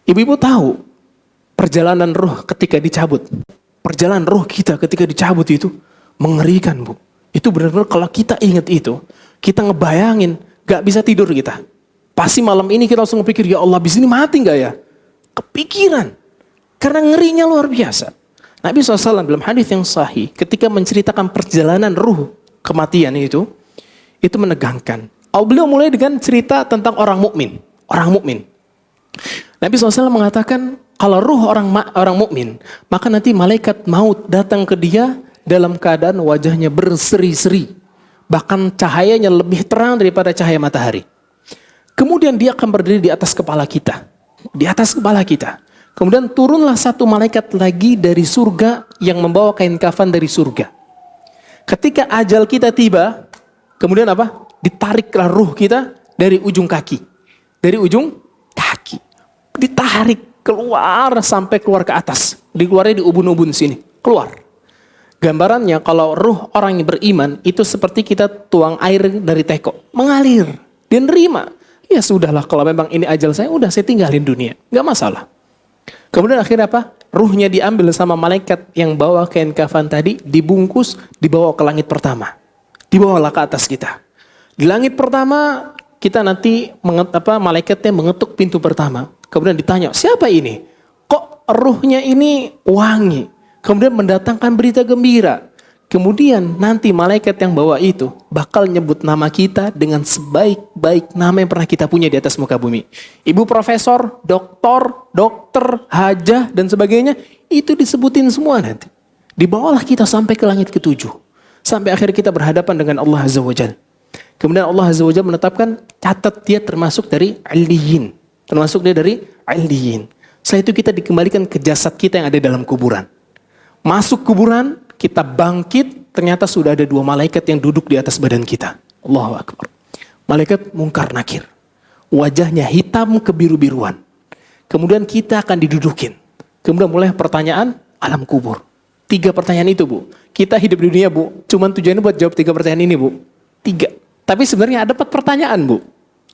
Ibu-ibu tahu perjalanan ruh ketika dicabut. Perjalanan ruh kita ketika dicabut itu mengerikan, Bu. Itu benar-benar kalau kita ingat itu, kita ngebayangin gak bisa tidur kita. Pasti malam ini kita langsung pikir, ya Allah, abis ini mati gak ya? Kepikiran. Karena ngerinya luar biasa. Nabi SAW dalam hadis yang sahih, ketika menceritakan perjalanan ruh kematian itu menegangkan. Beliau mulai dengan cerita tentang orang mukmin. Orang mukmin. Nabi SAW mengatakan, kalau ruh orang mukmin, maka nanti malaikat maut datang ke dia dalam keadaan wajahnya berseri-seri. Bahkan cahayanya lebih terang daripada cahaya matahari. Kemudian dia akan berdiri di atas kepala kita. Di atas kepala kita. Kemudian turunlah satu malaikat lagi dari surga yang membawa kain kafan dari surga. Ketika ajal kita tiba, kemudian apa? Ditariklah ruh kita dari ujung kaki. Dari ujung kaki. Ditarik keluar sampai keluar ke atas. Dikeluarnya di ubun-ubun sini. Keluar. Gambarannya kalau ruh orang yang beriman itu seperti kita tuang air dari teko. Mengalir. Dia nerima. Ya sudahlah, kalau memang ini ajal saya, udah saya tinggalin dunia. Gak masalah. Kemudian akhirnya apa? Ruhnya diambil sama malaikat yang bawa kain kafan tadi, dibungkus, dibawa ke langit pertama. Dibawalah ke atas kita. Di langit pertama, kita nanti malaikatnya mengetuk pintu pertama. Kemudian ditanya, siapa ini? Kok ruhnya ini wangi? Kemudian mendatangkan berita gembira. Kemudian nanti malaikat yang bawa itu bakal nyebut nama kita dengan sebaik-baik nama yang pernah kita punya di atas muka bumi. Ibu profesor, dokter, hajah, dan sebagainya, itu disebutin semua nanti. Dibawalah kita sampai ke langit ketujuh. Sampai akhir kita berhadapan dengan Allah Azza wa Jalla. Kemudian Allah Azza wa Jalla menetapkan, catat dia termasuk dari Aliyyin. Termasuk dia dari Aliyyin. Setelah itu kita dikembalikan ke jasad kita yang ada dalam kuburan. Masuk kuburan, kita bangkit, ternyata sudah ada dua malaikat yang duduk di atas badan kita. Allahu Akbar. Malaikat Munkar Nakir. Wajahnya hitam kebiru-biruan. Kemudian kita akan didudukin. Kemudian mulai pertanyaan alam kubur. 3 pertanyaan itu, Bu. Kita hidup di dunia, Bu. Cuman tujuannya buat jawab 3 pertanyaan ini, Bu. 3. Tapi sebenarnya ada 4 pertanyaan, Bu.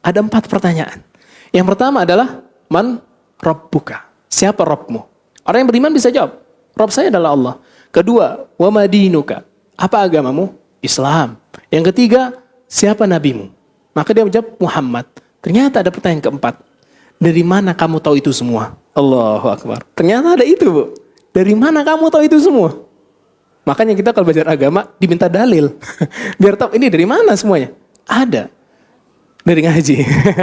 Ada 4 pertanyaan. Yang pertama adalah, Man Rabbuka? Siapa Rabbmu? Orang yang beriman bisa jawab. Rabb saya adalah Allah. Kedua, wa madinuka? Apa agamamu? Islam. Yang ketiga, siapa nabimu? Maka dia menjawab Muhammad. Ternyata ada pertanyaan keempat. Dari mana kamu tahu itu semua? Allahu Akbar. Ternyata ada itu, Bu. Dari mana kamu tahu itu semua? Makanya kita kalau belajar agama diminta dalil. Biar tahu ini dari mana semuanya. Ada. Dari ngaji.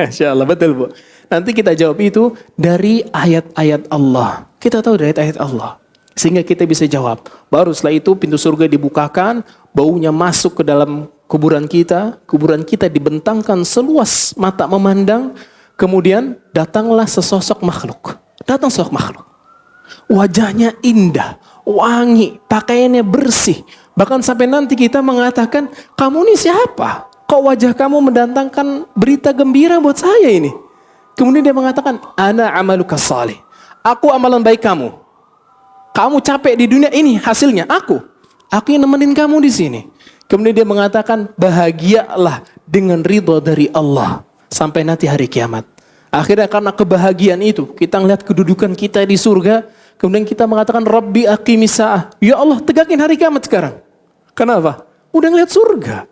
Insyaallah, betul, Bu. Nanti kita jawab itu dari ayat-ayat Allah. Kita tahu dari ayat-ayat Allah. Sehingga kita bisa jawab. Baru setelah itu pintu surga dibukakan, baunya masuk ke dalam kuburan kita dibentangkan seluas mata memandang, kemudian datanglah sesosok makhluk. Datang sosok makhluk. Wajahnya indah, wangi, pakaiannya bersih. Bahkan sampai nanti kita mengatakan, kamu ini siapa? Kok wajah kamu mendatangkan berita gembira buat saya ini? Kemudian dia mengatakan, ana amaluka salih. Aku amalan baik kamu. Kamu capek di dunia ini, hasilnya aku yang nemenin kamu di sini. Kemudian dia mengatakan, bahagialah dengan ridha dari Allah sampai nanti hari kiamat. Akhirnya karena kebahagiaan itu, kita ngeliat kedudukan kita di surga, kemudian kita mengatakan, Rabbi aqimis sa'ah. Ya Allah, tegakkan hari kiamat sekarang. Kenapa? Udah ngeliat surga.